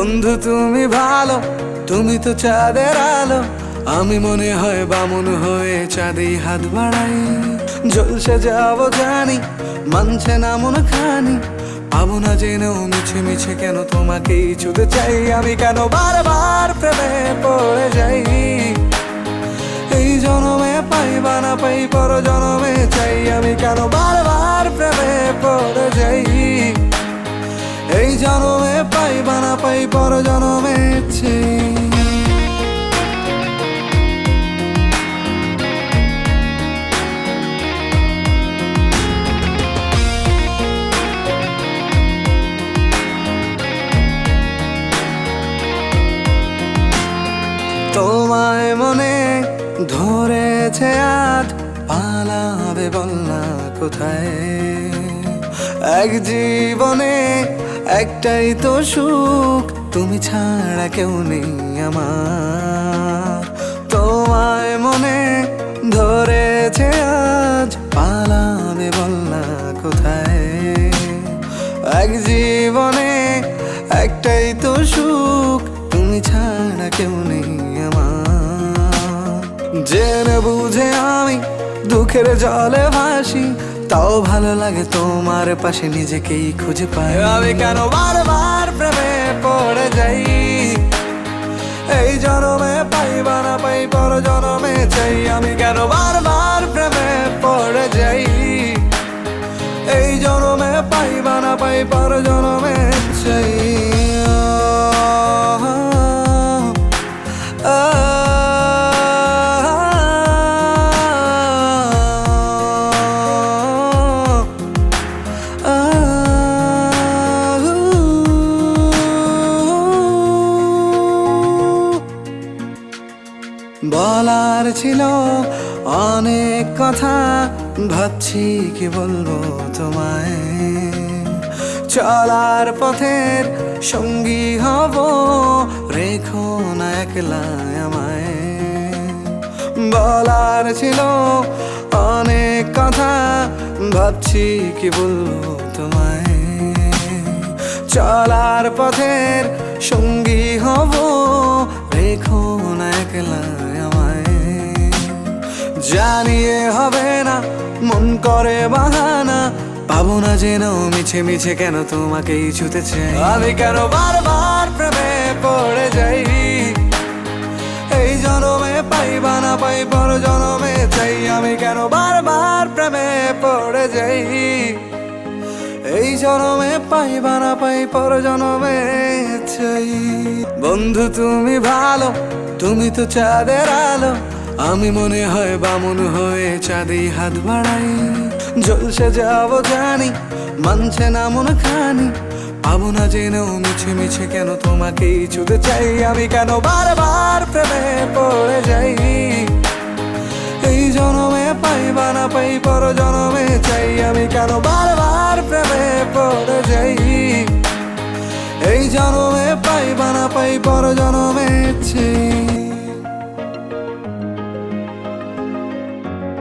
বন্ধু তুমি ভালো, তুমি তো চাঁদের আলো। আমি মনে হয় বামুন হয়ে চাঁদে হাত বাড়াই। জলসে যাব জানি, মানছে না মন খানি। পাবো না জেনেও মিছে মিছে কেন তোমাকেই ছুঁতে চাই। আমি কেন বারবার প্রেমে পড়ে যাই। এই জনমে পাই বা না পাই, পর জনমে চাই। আমি কেন বারবার প্রেমে পড়ে যাই। এই জনমে পাই বা না পাই, পর জনমে চাই। তোমায় মনে ধরেছে আজ, পালাবে বল না কোথায়। এক জীবনে একটাই তো সুখ, তুমি ছাড়া কেউ নেই আমার। তোমায় মনে ধরেছে আজ, পালাবে বল না কোথায়। এক জীবনে একটাই তো সুখ, তুমি ছাড়া কেউ নেই আমার। জেনে বুঝে আমি দুঃখের জলে ভাসি, তাও ভালো লাগে তোমার পাশে নিজেকেই খুঁজে পাই। আমি কেন বারবার প্রেমে পড়ে যাই। এই জনমে পাই বা না পাই, পর জনমে চাই। আমি কেন বারবার প্রেমে পড়ে যাই। এই জনমে পাই বা না পাই, পর জনমে চাই। বলার ছিল অনেক কথা, ভাবছি কি বলবো তোমায়। চলার পথের সঙ্গী হব, রেখো না একলা আমায়। বলার ছিল অনেক কথা, ভাবছি কি বলবো তোমায়। চলার পথের সঙ্গী হব, রেখো না একলা আমায়। জানিয়ে হবে না, মন করে বাহানা। পাবো না জেনেও মিছে মিছে কেন তোমাকেই ছুঁতে চাই। আমি কেন বারবার প্রেমে পড়ে যাই। এই জনমে পাই বা না পাই, পর জনমে চাই। আমি কেন বারবার প্রেমে পড়ে যাই। এই জনমে পাই বা না পাই, পর জনমে চাই। বন্ধু তুমি ভালো, তুমি তো চাঁদের আলো। আমি মনে হয় বামুন হয়ে চাঁদে হাত বাড়াই। জলসে যাব জানি, মানছে না মন খানি। পাবো না জেনেও মিছে মিছে কেন তোমাকেই ছুঁতে চাই। আমি কেন বারবার প্রেমে পড়ে যাই। এই জনমে পাই বা না পাই, পর জনমে চাই। আমি কেন বারবার প্রেমে পড়ে যাই। এই জনমে পাই বা না পাই, পর জনমে চাই।